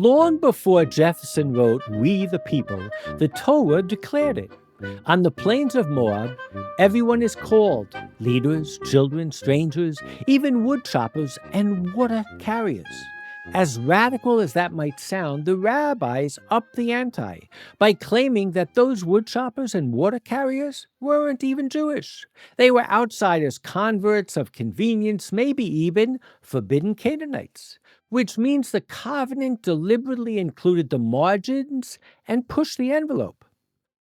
Long before Jefferson wrote We the People, the Torah declared it. On the plains of Moab, everyone is called, leaders, children, strangers, even woodchoppers and water carriers. As radical as that might sound, the rabbis upped the ante by claiming that those woodchoppers and water carriers weren't even Jewish. They were outsiders, converts of convenience, maybe even forbidden Canaanites, which means the covenant deliberately included the margins and pushed the envelope.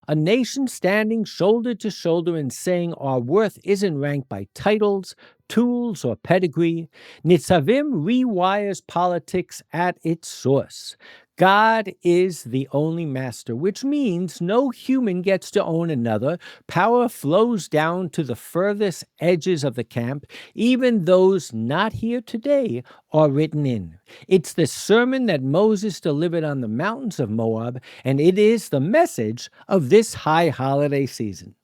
A nation standing shoulder to shoulder and saying our worth isn't ranked by titles, tools, or pedigree. Nitzavim rewires politics at its source. God is the only master, which means no human gets to own another. Power flows down to the furthest edges of the camp. Even those not here today are written in. It's the sermon that Moses delivered on the mountains of Moab, and it is the message of this high holiday season.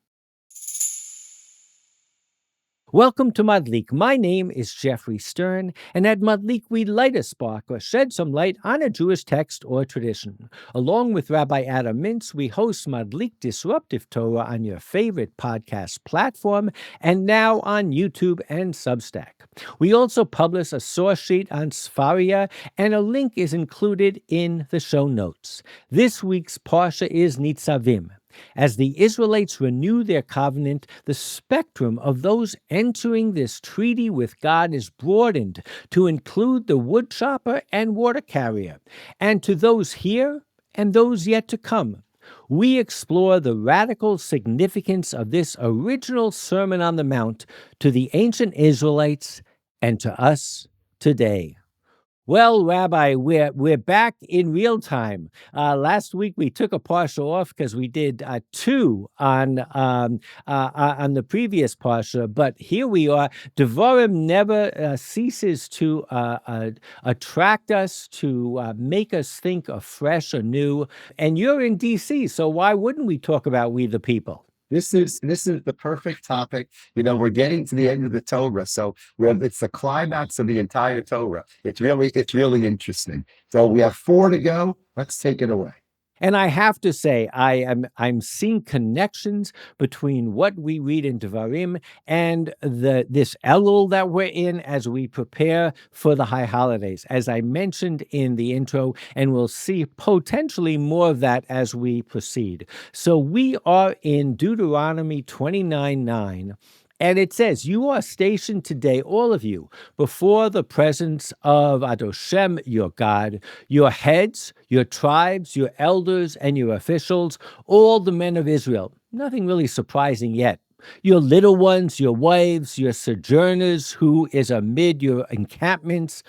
Welcome to Madlik. My name is Jeffrey Stern, and at Madlik we light a spark or shed some light on a Jewish text or tradition. Along with Rabbi Adam Mintz, we host Madlik Disruptive Torah on your favorite podcast platform and now on YouTube and Substack. We also publish a source sheet on Sfaria, and a link is included in the show notes. This week's Parsha is Nitzavim. As the Israelites renew their covenant, the spectrum of those entering this treaty with God is broadened to include the woodchopper and water carrier, and to those here and those yet to come. We explore the radical significance of this original Sermon on the Mount to the ancient Israelites and to us today. Well, Rabbi, we're back in real time. Last week we took a parsha off because we did two on the previous parsha, but here we are. Devarim never ceases to attract us, to make us think afresh, anew. And you're in D.C., so why wouldn't we talk about We the People? This is the perfect topic. We're getting to the end of the Torah, so it's the climax of the entire Torah. It's really interesting. So we have 4 to go. Let's take it away. And I have to say, I'm seeing connections between what we read in Devarim and this Elul that we're in as we prepare for the high holidays, as I mentioned in the intro, and we'll see potentially more of that as we proceed. So we are in Deuteronomy 29:9. And it says, you are stationed today, all of you, before the presence of Adoshem, your God, your heads, your tribes, your elders, and your officials, all the men of Israel. Nothing really surprising yet. Your little ones, your wives, your sojourners, who is amid your encampments.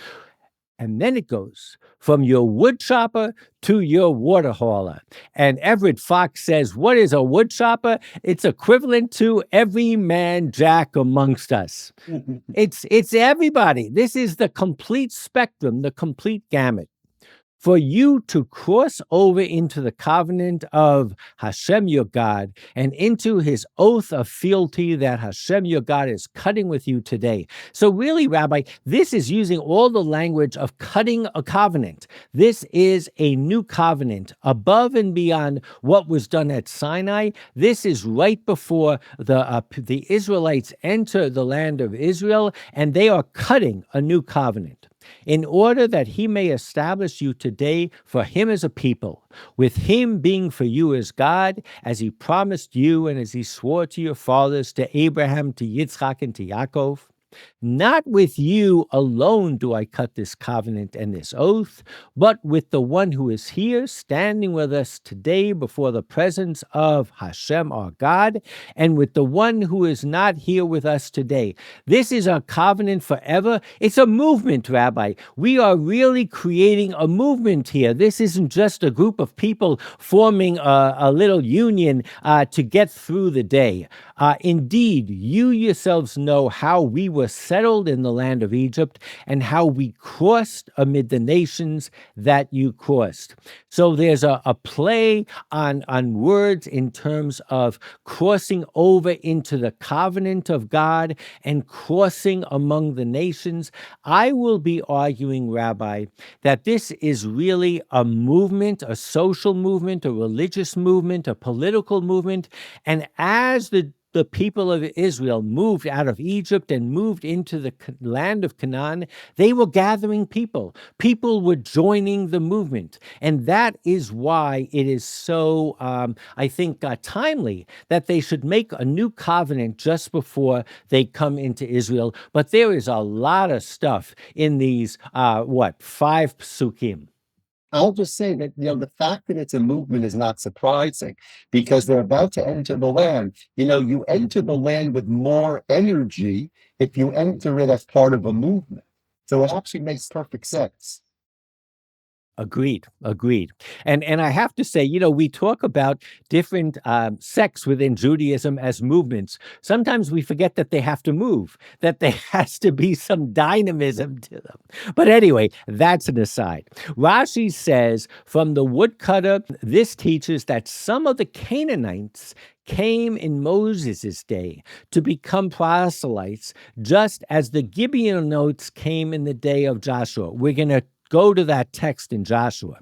And then it goes from your woodchopper to your water hauler. And Everett Fox says, what is a woodchopper? It's equivalent to every man jack amongst us. It's everybody. This is the complete spectrum, the complete gamut. For you to cross over into the covenant of Hashem your God and into his oath of fealty that Hashem your God is cutting with you today. So really, Rabbi, this is using all the language of cutting a covenant. This is a new covenant above and beyond what was done at Sinai. This is right before the Israelites enter the land of Israel, and they are cutting a new covenant, in order that he may establish you today for him as a people, with him being for you as God, as he promised you and as he swore to your fathers, to Abraham, to Yitzchak, and to Yaakov. Not with you alone do I cut this covenant and this oath, but with the one who is here standing with us today before the presence of Hashem our God, and with the one who is not here with us today. This is a covenant forever. It's a movement, Rabbi. We are really creating a movement here. This isn't just a group of people forming a little union to get through the day. Indeed, you yourselves know how we were were settled in the land of Egypt and how we crossed amid the nations that you crossed. So there's a play on words in terms of crossing over into the covenant of God and crossing among the nations. I will be arguing, Rabbi, that this is really a movement, a social movement, a religious movement, a political movement. And as the people of Israel moved out of Egypt and moved into the land of Canaan, they were gathering people. People were joining the movement. And that is why it is so, I think, timely that they should make a new covenant just before they come into Israel. But there is a lot of stuff in these, 5 psukim. I'll just say that the fact that it's a movement is not surprising because they're about to enter the land. You enter the land with more energy if you enter it as part of a movement. So it actually makes perfect sense. Agreed. And I have to say, we talk about different sects within Judaism as movements. Sometimes we forget that they have to move, that there has to be some dynamism to them. But anyway, that's an aside. Rashi says, from the woodcutter, this teaches that some of the Canaanites came in Moses' day to become proselytes, just as the Gibeonites came in the day of Joshua. We're going to go to that text in Joshua.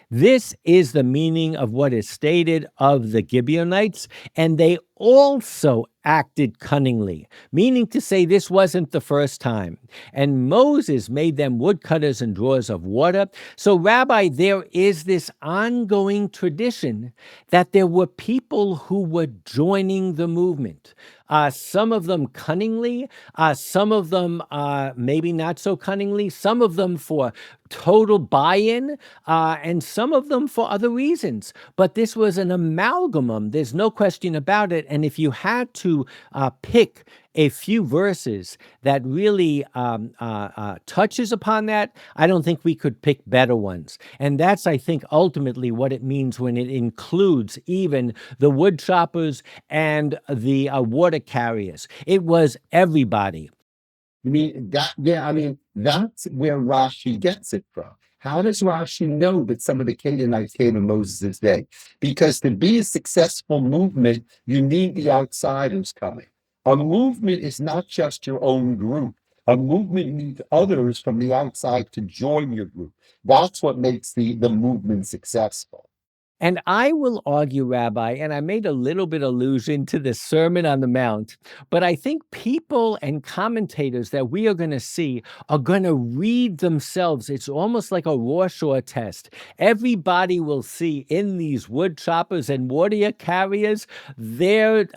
This is the meaning of what is stated of the Gibeonites, and they also acted cunningly, meaning to say this wasn't the first time. And Moses made them woodcutters and drawers of water. So, Rabbi, there is this ongoing tradition that there were people who were joining the movement. Some of them cunningly, some of them maybe not so cunningly, some of them for total buy-in, and some of them for other reasons. But this was an amalgamum. There's no question about it. And if you had to pick a few verses that really touches upon that, I don't think we could pick better ones. And that's, I think, ultimately what it means when it includes even the woodchoppers and the water carriers. It was everybody. That's where Rashi gets it from. How does Rashi know that some of the Canaanites came in Moses' day? Because to be a successful movement, you need the outsiders coming. A movement is not just your own group. A movement needs others from the outside to join your group. That's what makes the movement successful. And I will argue, Rabbi, and I made a little bit allusion to the Sermon on the Mount, but I think people and commentators that we are going to see are going to read themselves. It's almost like a Rorschach test. Everybody will see in these wood choppers and water carriers their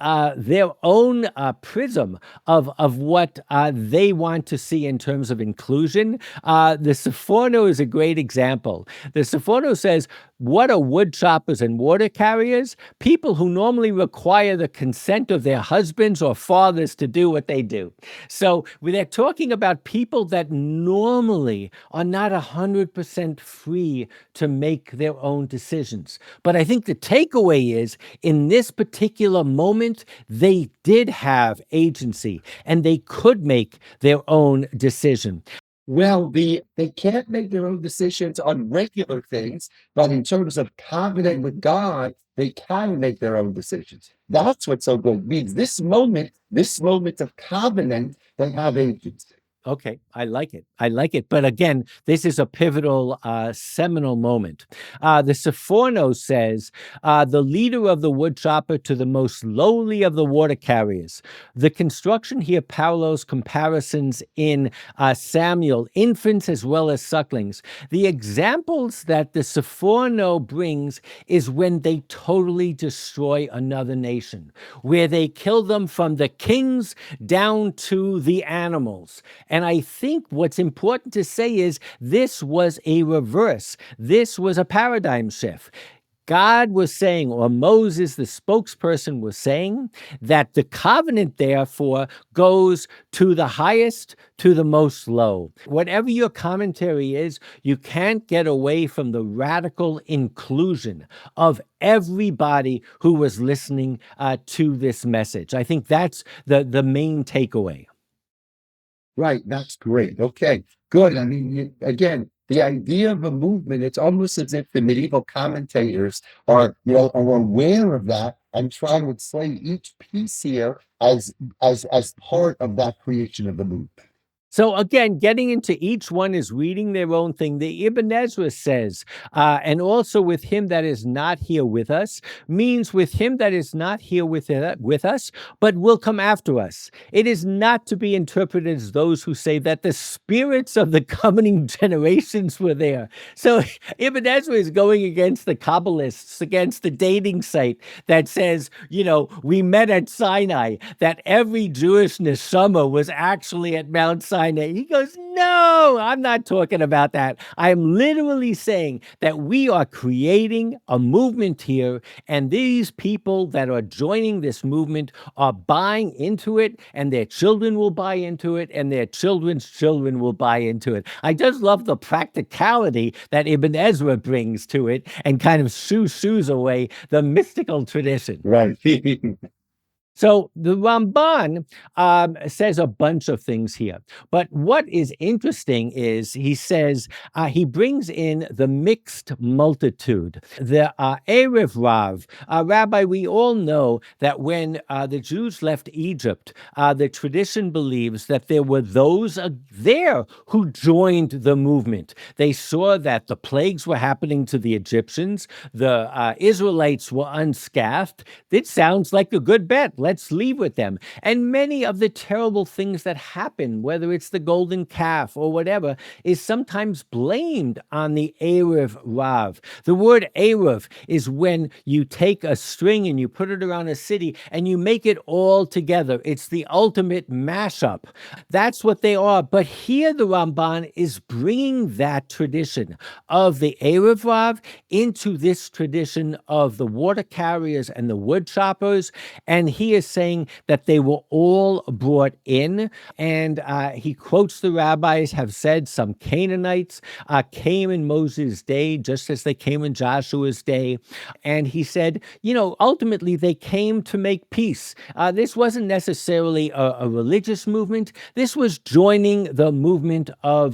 own prism of what they want to see in terms of inclusion. The Sforno is a great example. The Sforno says, what are wood choppers and water carriers? People who normally require the consent of their husbands or fathers to do what they do. So they're talking about people that normally are not 100% free to make their own decisions. But I think the takeaway is, in this particular moment, they did have agency and they could make their own decision. Well, they can't make their own decisions on regular things, but in terms of covenant with God, they can make their own decisions. That's what's so good. It means this moment of covenant, they have agency. Okay, I like it. But again, this is a pivotal, seminal moment. The Sforno says, the leader of the woodchopper to the most lowly of the water carriers. The construction here parallels comparisons in Samuel, infants as well as sucklings. The examples that the Sforno brings is when they totally destroy another nation, where they kill them from the kings down to the animals. And I think what's important to say is this was a reverse. This was a paradigm shift. God was saying, or Moses, the spokesperson, was saying that the covenant, therefore, goes to the highest, to the most low. Whatever your commentary is, you can't get away from the radical inclusion of everybody who was listening to this message. I think that's the main takeaway. Right. That's great. Okay. Good. I mean, again, the idea of a movement, it's almost as if the medieval commentators are aware of that and trying to explain each piece here as part of that creation of the movement. So again, getting into each one is reading their own thing. The Ibn Ezra says, and also with him that is not here with us, means with him that is not here with us, but will come after us. It is not to be interpreted as those who say that the spirits of the coming generations were there. So Ibn Ezra is going against the Kabbalists, against the dating site that says, we met at Sinai, that every Jewish Neshama was actually at Mount Sinai. He goes, no, I'm not talking about that. I'm literally saying that we are creating a movement here, and these people that are joining this movement are buying into it, and their children will buy into it, and their children's children will buy into it. I just love the practicality that Ibn Ezra brings to it and kind of shoos away the mystical tradition. Right. So the Ramban says a bunch of things here. But what is interesting is he says, he brings in the mixed multitude, the Erev Rav. Rabbi, we all know that when the Jews left Egypt, the tradition believes that there were those there who joined the movement. They saw that the plagues were happening to the Egyptians. The Israelites were unscathed. It sounds like a good bet. Let's leave with them. And many of the terrible things that happen, whether it's the golden calf or whatever, is sometimes blamed on the Erev Rav. The word Erev is when you take a string and you put it around a city and you make it all together. It's the ultimate mashup. That's what they are. But here the Ramban is bringing that tradition of the Erev Rav into this tradition of the water carriers and the woodchoppers. And he is saying that they were all brought in. And he quotes the rabbis have said some Canaanites came in Moses' day, just as they came in Joshua's day. And he said, ultimately they came to make peace. This wasn't necessarily a religious movement. This was joining the movement of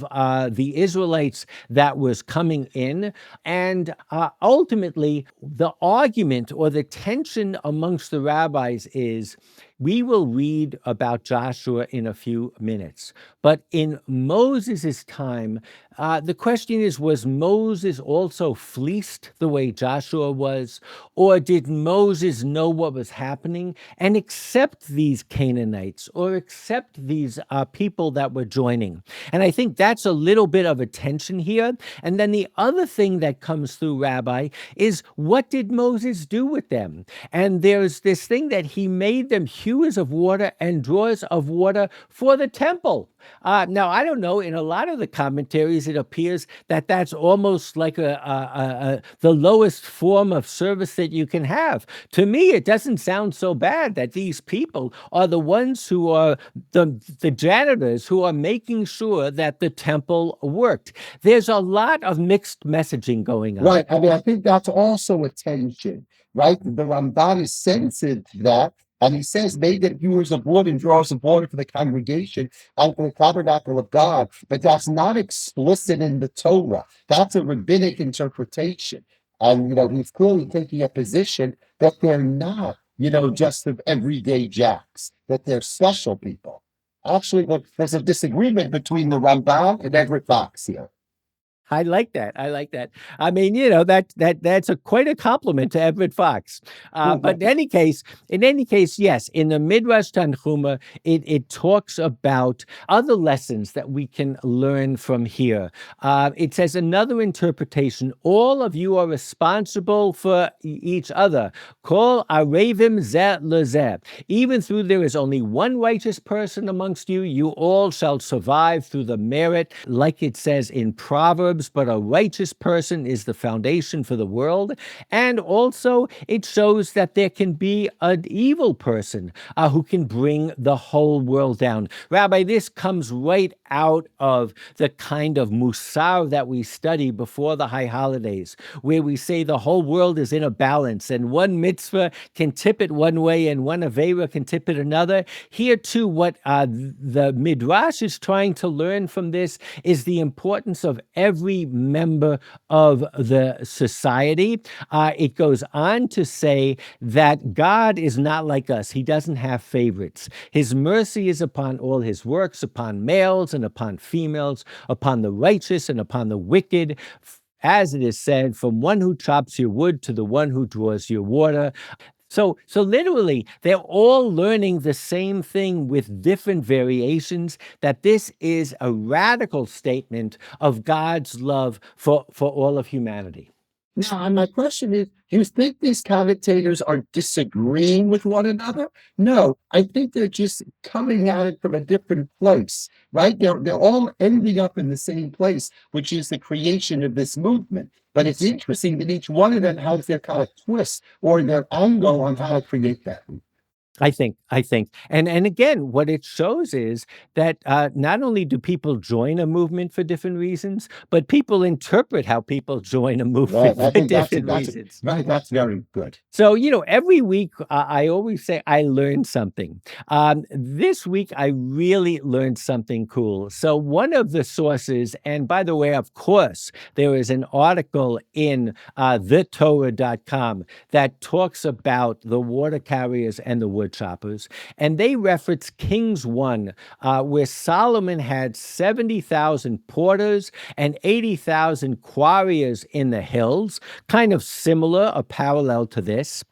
the Israelites that was coming in. And ultimately, the argument or the tension amongst the rabbis is, we will read about Joshua in a few minutes. But in Moses' time, the question is, was Moses also fleeced the way Joshua was? Or did Moses know what was happening and accept these Canaanites or accept these people that were joining? And I think that's a little bit of a tension here. And then the other thing that comes through, Rabbi, is what did Moses do with them? And there's this thing that he made them hewers of water and drawers of water for the temple. Now, I don't know, in a lot of the commentaries, it appears that that's almost like the lowest form of service that you can have. To me, it doesn't sound so bad that these people are the ones who are the janitors who are making sure that the temple worked. There's a lot of mixed messaging going on. Right. I mean, I think that's also a tension, right? The Ramban is sensitive to that. And he says, made them viewers of wood and drawers of water for the congregation and for the tabernacle of God. But that's not explicit in the Torah. That's a rabbinic interpretation. And, he's clearly taking a position that they're not, just of everyday jacks, that they're special people. Actually, look, there's a disagreement between the Ramban and Edward Fox here. I like that. I mean, that's quite a compliment to Everett Fox. But in any case, yes, in the Midrash Tanchuma, it talks about other lessons that we can learn from here. It says another interpretation: all of you are responsible for each other. Kol arevim zeh lezeh. Even though there is only one righteous person amongst you, you all shall survive through the merit, like it says in Proverbs. loves, but a righteous person is the foundation for the world. And also, it shows that there can be an evil person who can bring the whole world down. Rabbi, this comes right out of the kind of musar that we study before the high holidays, where we say the whole world is in a balance, and one mitzvah can tip it one way and one avera can tip it another. Here, too, what the Midrash is trying to learn from this is the importance of every member of the society. It goes on to say that God is not like us. He doesn't have favorites. His mercy is upon all his works, upon males and upon females, upon the righteous and upon the wicked. As it is said, from one who chops your wood to the one who draws your water. So literally, they're all learning the same thing with different variations, that this is a radical statement of God's love for all of humanity. Now, my question is, do you think these commentators are disagreeing with one another? No, I think they're just coming at it from a different place, right? They're all ending up in the same place, which is the creation of this movement. But it's interesting that each one of them has their kind of twist or their angle on how to create that. I think. And again, what it shows is that not only do people join a movement for different reasons, but people interpret how people join a movement for different reasons. Right, that's very good. So, every week I always say I learned something. This week I really learned something cool. So one of the sources, and by the way, of course, there is an article in thetorah.com that talks about the water carriers and the woodchoppers, and they reference Kings 1, where Solomon had 70,000 porters and 80,000 quarriers in the hills, kind of similar, a parallel to this.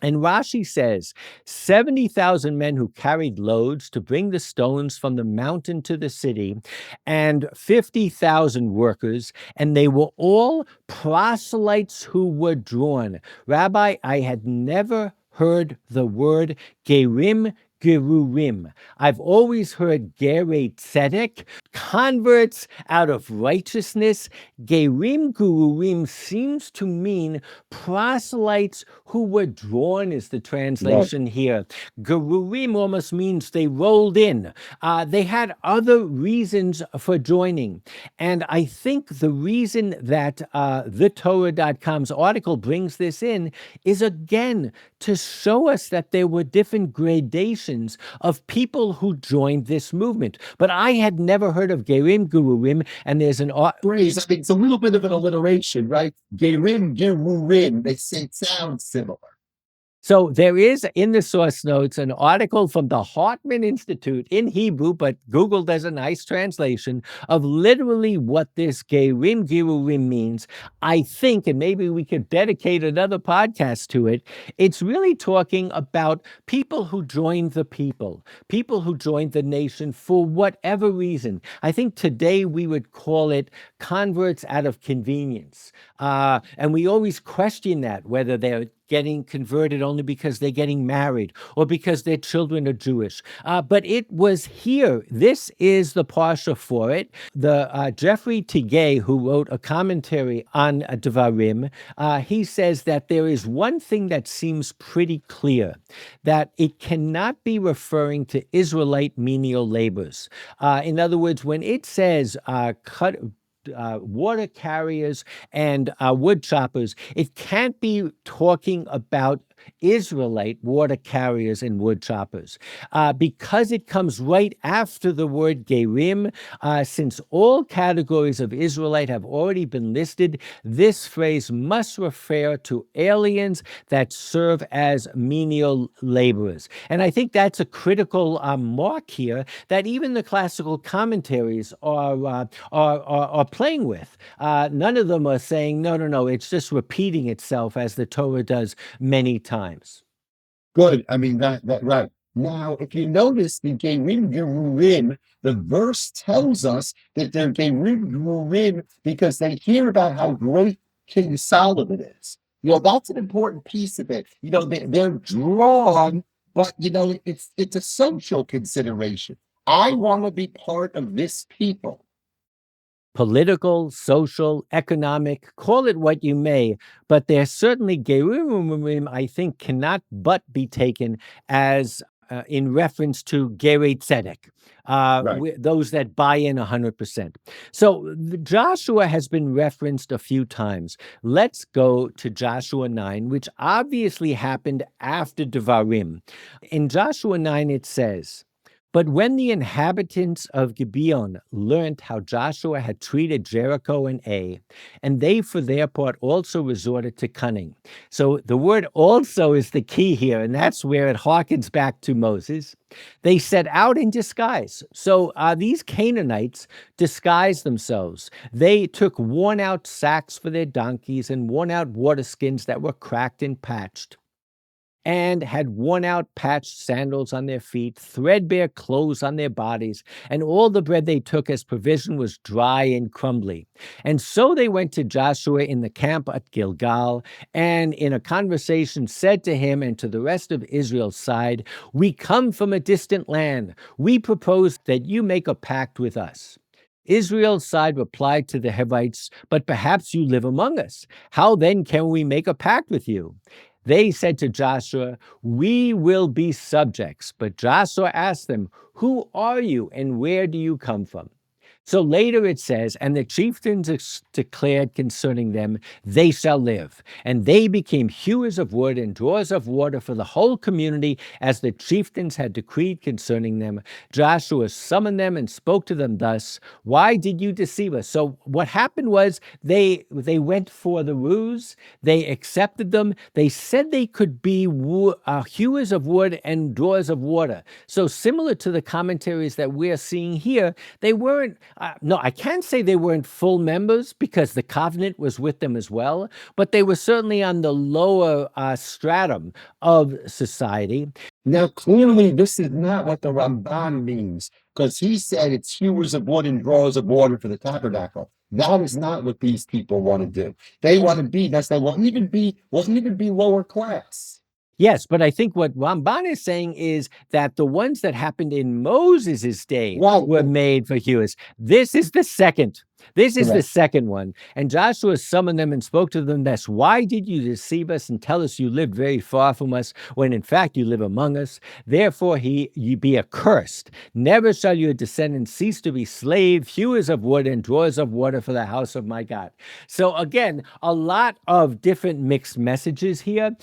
And Rashi says 70,000 men who carried loads to bring the stones from the mountain to the city, and 50,000 workers, and they were all proselytes who were drawn. Rabbi, I had never heard the word gerim gerurim. I've always heard gerei tzedek, converts out of righteousness. Gerim gerurim seems to mean proselytes who were drawn, is the translation here. Gerurim almost means they rolled in. They had other reasons for joining. And I think the reason that thetorah.com's article brings this in is, again, to show us that there were different gradations of people who joined this movement. But I had never heard of Gerim Gerurim, and there's an phrase. I mean, it's a little bit of an alliteration, right? Gerim Gerurim. They say it sounds similar. So there is in the source notes an article from the Hartman Institute in Hebrew, but Google does a nice translation of literally what this Gerim Gerurim means. I think, and maybe we could dedicate another podcast to it, it's really talking about people who joined the people who joined the nation for whatever reason. I think today we would call it converts out of convenience. And we always question that, whether they're getting converted only because they're getting married or because their children are Jewish. But it was here. This is the parsha for it. The Jeffrey Tigay, who wrote a commentary on Devarim, he says that there is one thing that seems pretty clear, that it cannot be referring to Israelite menial labors. In other words, when it says water carriers and wood choppers, it can't be talking about Israelite water carriers and wood choppers, because it comes right after the word gerim. Since all categories of Israelite have already been listed, this phrase must refer to aliens that serve as menial laborers. And I think that's a critical mark here that even the classical commentaries are playing with. None of them are saying, no, it's just repeating itself as the Torah does many times. Good. I mean, that right. Now, if you notice the Gerim Gerurim, the verse tells us that they're Gerim Gerurim because they hear about how great King Solomon is. That's an important piece of it. They're drawn, but it's a social consideration. I want to be part of this people. political, social, economic, call it what you may, but they're certainly gerim, I think, cannot but be taken as in reference to Gerei Tzedek, Right. those that buy in 100%. So Joshua has been referenced a few times. Let's go to Joshua 9, which obviously happened after Devarim. In Joshua 9, it says, "But when the inhabitants of Gibeon learnt how Joshua had treated Jericho and Ai, and they for their part also resorted to cunning." So the word "also" is the key here, and that's where it harkens back to Moses. "They set out in disguise." So these Canaanites disguised themselves. They took worn out sacks for their donkeys and worn out water skins that were cracked and patched, and had worn out patched sandals on their feet, threadbare clothes on their bodies, and all the bread they took as provision was dry and crumbly. And so they went to Joshua in the camp at Gilgal, and in a conversation said to him and to the rest of Israel's side, "We come from a distant land. We propose that you make a pact with us." Israel's side replied to the Hivites, "But perhaps you live among us. How then can we make a pact with you?" They said to Joshua, "We will be subjects." But Joshua asked them, "Who are you and where do you come from?" So later it says, "And the chieftains declared concerning them, they shall live. And they became hewers of wood and drawers of water for the whole community, as the chieftains had decreed concerning them. Joshua summoned them and spoke to them thus, 'Why did you deceive us?'" So what happened was they went for the ruse. They accepted them. They said they could be hewers of wood and drawers of water. So similar to the commentaries that we're seeing here, they weren't, no, I can't say they weren't full members because the covenant was with them as well, but they were certainly on the lower stratum of society. Now, clearly, this is not what the Ramban means, because he said it's hewers of wood and drawers of water for the tabernacle. That is not what these people want to do. They want to be, they won't even be lower class. Yes, but I think what Ramban is saying is that the ones that happened in Moses' day Right. were made for hewers. This is the second. This is the Correct. second one. "And Joshua summoned them and spoke to them thus, 'Why did you deceive us and tell us you lived very far from us, when in fact you live among us? Therefore you be accursed. Never shall your descendants cease to be slaves, hewers of wood and drawers of water for the house of my God.'" So again, a lot of different mixed messages here.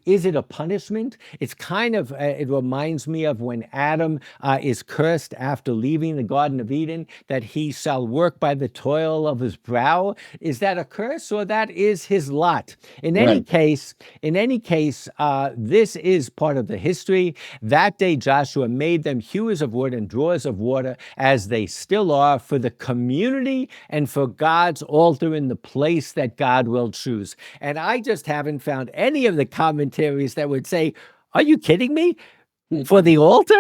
Is it a punishment? It's kind of, it reminds me of when Adam is cursed after leaving the Garden of Eden, that he shall work by the toil of his brow. Is that a curse, or that is his lot? In any case, this is part of the history. That day Joshua made them hewers of wood and drawers of water, as they still are, for the community and for God's altar in the place that God will choose. And I just haven't found any of the commentaries that would say, "Are you kidding me? For the altar?"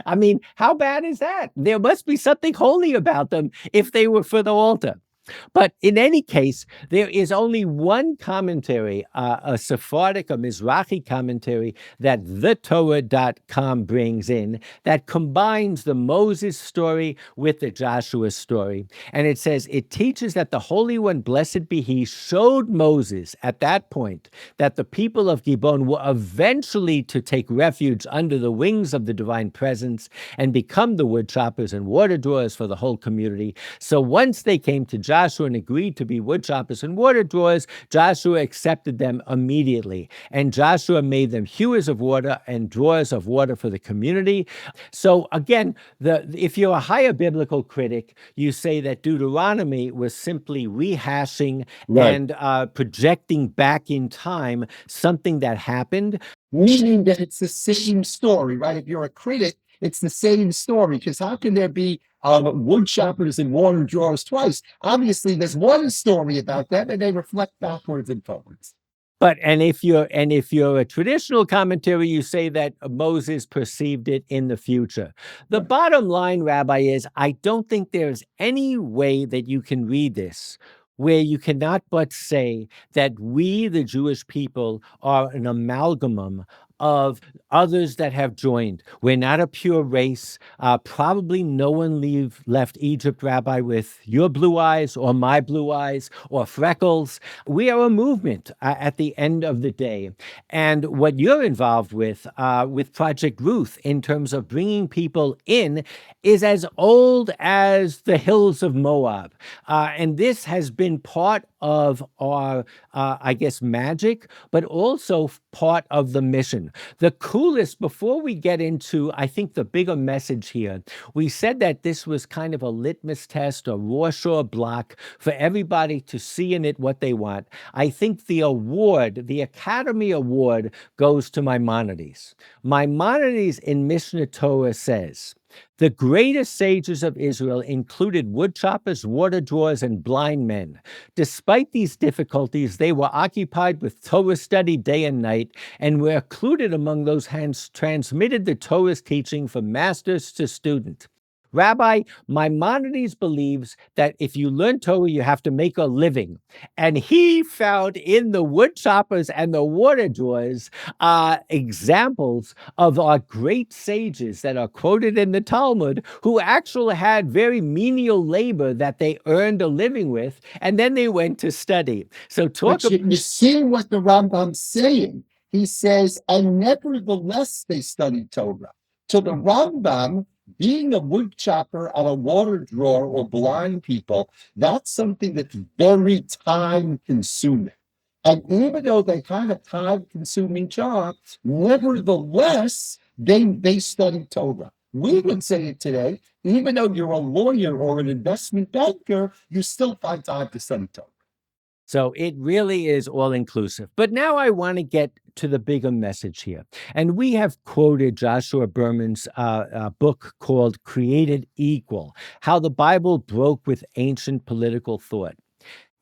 I mean, how bad is that? There must be something holy about them if they were for the altar. But in any case, there is only one commentary, a Sephardic, a Mizrahi commentary, that thetorah.com brings in, that combines the Moses story with the Joshua story. And it says, "It teaches that the Holy One, blessed be he, showed Moses at that point that the people of Gibeon were eventually to take refuge under the wings of the divine presence and become the woodchoppers and water drawers for the whole community. So once they came to Joshua and agreed to be woodchoppers and water drawers, Joshua accepted them immediately. And Joshua made them hewers of water and drawers of water for the community." So again, if you're a higher biblical critic, you say that Deuteronomy was simply rehashing and projecting back in time something that happened. Meaning that it's the same story, right? If you're a critic, it's the same story, because how can there be wood choppers and water drawers twice? Obviously, there's one story about them, and they reflect backwards and forwards. But if you're a traditional commentary, you say that Moses perceived it in the future. The bottom line, Rabbi, is I don't think there's any way that you can read this where you cannot but say that we, the Jewish people, are an amalgamum of others that have joined. We're not a pure race. Probably no one left Egypt, Rabbi, with your blue eyes or my blue eyes or freckles. We are a movement at the end of the day. And what you're involved with Project Ruth in terms of bringing people in is as old as the hills of Moab. And this has been part of our, I guess, magic, but also part of the mission. The coolest, before we get into, I think, the bigger message here, we said that this was kind of a litmus test, a Rorschach block for everybody to see in it what they want. I think the award, the Academy Award, goes to Maimonides. Maimonides in Mishnah Torah says, the greatest sages of Israel included woodchoppers, water drawers, and blind men. Despite these difficulties, they were occupied with Torah study day and night, and were included among those hands transmitted the Torah's teaching from masters to student. Rabbi, Maimonides believes that if you learn Torah, you have to make a living. And he found in the woodchoppers and the water drawers examples of our great sages that are quoted in the Talmud who actually had very menial labor that they earned a living with, and then they went to study. So you see what the Rambam's saying. He says, and nevertheless they studied Torah. To the Rambam, being a woodchopper on a water drawer or blind people, that's something that's very time consuming. And even though they had a time consuming job, nevertheless, they studied Torah. We would say it today, even though you're a lawyer or an investment banker, you still find time to study Torah. So it really is all inclusive. But now I want to get to the bigger message here. And we have quoted Joshua Berman's book called Created Equal, How the Bible Broke with Ancient Political Thought.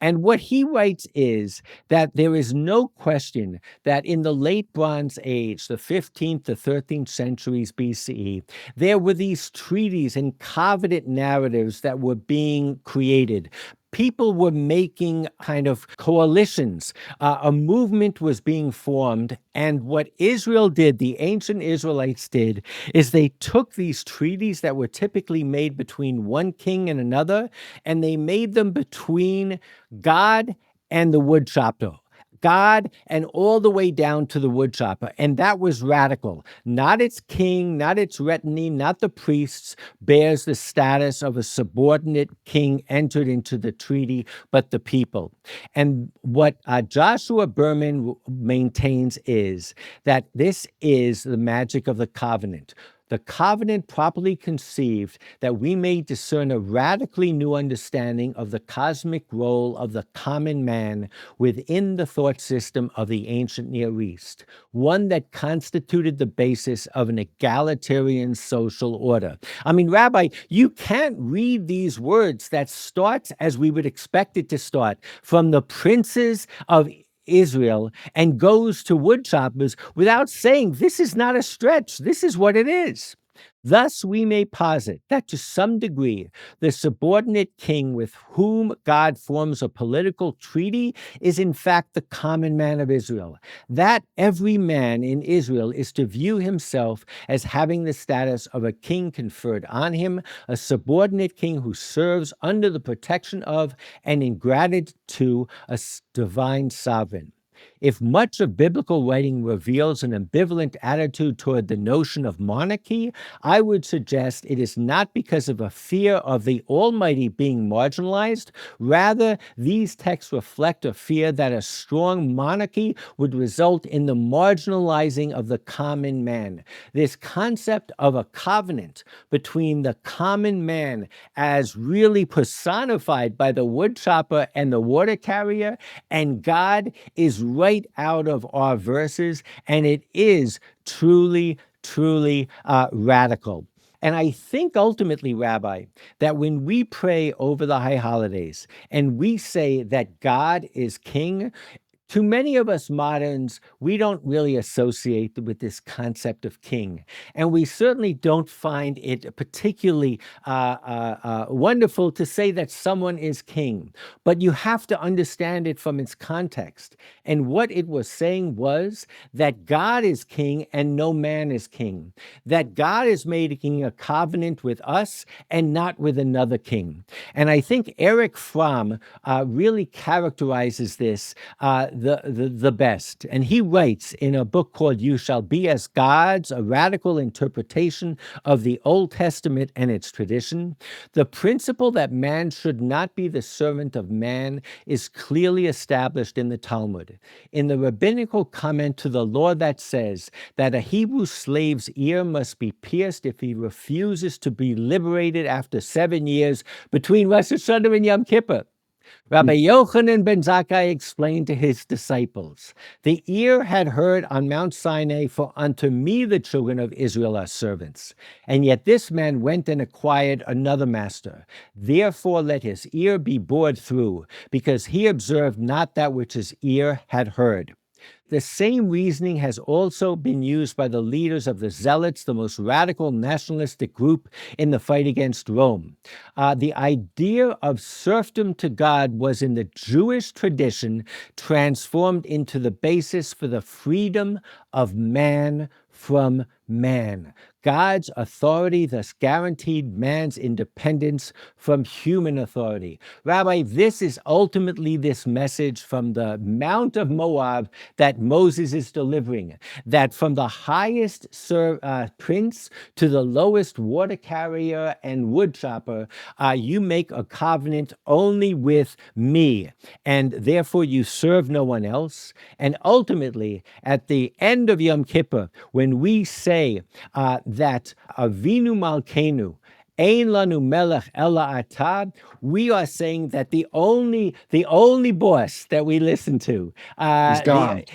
And what he writes is that there is no question that in the late Bronze Age, the 15th to 13th centuries BCE, there were these treaties and covenant narratives that were being created. People were making kind of coalitions. A movement was being formed. And what Israel did, the ancient Israelites did, is they took these treaties that were typically made between one king and another, and they made them between God and the woodchopper. God and all the way down to the woodchopper. And that was radical. Not its king, not its retinue, not the priests bears the status of a subordinate king entered into the treaty, but the people. And what Joshua Berman maintains is that this is the magic of the covenant. The covenant properly conceived, that we may discern a radically new understanding of the cosmic role of the common man within the thought system of the ancient Near East, one that constituted the basis of an egalitarian social order. I mean, Rabbi, you can't read these words that starts as we would expect it to start, from the princes of Israel and goes to woodchoppers without saying this is not a stretch. This is what it is. Thus, we may posit that to some degree, the subordinate king with whom God forms a political treaty is in fact the common man of Israel. That every man in Israel is to view himself as having the status of a king conferred on him, a subordinate king who serves under the protection of and in gratitude to a divine sovereign. If much of biblical writing reveals an ambivalent attitude toward the notion of monarchy, I would suggest it is not because of a fear of the Almighty being marginalized. Rather, these texts reflect a fear that a strong monarchy would result in the marginalizing of the common man. This concept of a covenant between the common man, as really personified by the woodchopper and the water carrier, and God, is right out of our verses, and it is truly radical. And I think ultimately, Rabbi, that when we pray over the high holidays and we say that God is king, To many of us moderns, we don't really associate with this concept of king. And we certainly don't find it particularly wonderful to say that someone is king. But you have to understand it from its context. And what it was saying was that God is king and no man is king. That God is making a covenant with us and not with another king. And I think Eric Fromm really characterizes this the best. And he writes in a book called You Shall Be as Gods, a radical interpretation of the Old Testament and its tradition. The principle that man should not be the servant of man is clearly established in the Talmud. In the rabbinical comment to the law that says that a Hebrew slave's ear must be pierced if he refuses to be liberated after 7 years between Rosh Hashanah and Yom Kippur, Rabbi Yochanan ben Zakkai explained to his disciples, the ear had heard on Mount Sinai, for unto me the children of Israel are servants. And yet this man went and acquired another master. Therefore let his ear be bored through, because he observed not that which his ear had heard. The same reasoning has also been used by the leaders of the Zealots, the most radical nationalistic group in the fight against Rome. The idea of serfdom to God was in the Jewish tradition transformed into the basis for the freedom of man from man. God's authority thus guaranteed man's independence from human authority. Rabbi, this is ultimately this message from the Mount of Moab that Moses is delivering, that from the highest prince to the lowest water carrier and woodchopper, you make a covenant only with me, and therefore you serve no one else. And ultimately, at the end of Yom Kippur, when we say that Avinu Malkeinu, Ein lanu melech ela atah, we are saying that the only boss that we listen to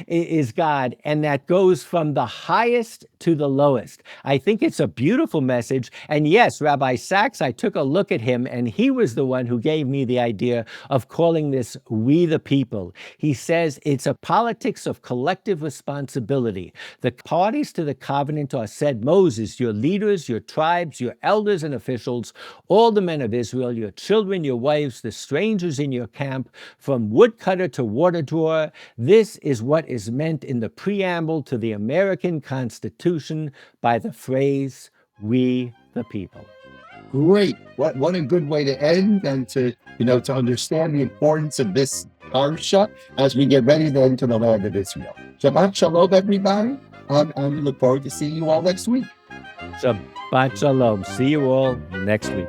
is God, and that goes from the highest to the lowest. I think it's a beautiful message. And yes, Rabbi Sachs, I took a look at him, and he was the one who gave me the idea of calling this We the People. He says it's a politics of collective responsibility. The parties to the covenant are said Moses, your leaders, your tribes, your elders and officials, all the men of Israel, your children, your wives, the strangers in your camp, from woodcutter to water drawer. This is what is meant in the preamble to the American Constitution by the phrase, we the people. Great. What a good way to end, and to understand the importance of this parsha as we get ready to enter the land of Israel. Shabbat shalom, everybody. And we look forward to seeing you all next week. Shabbat shalom. See you all next week.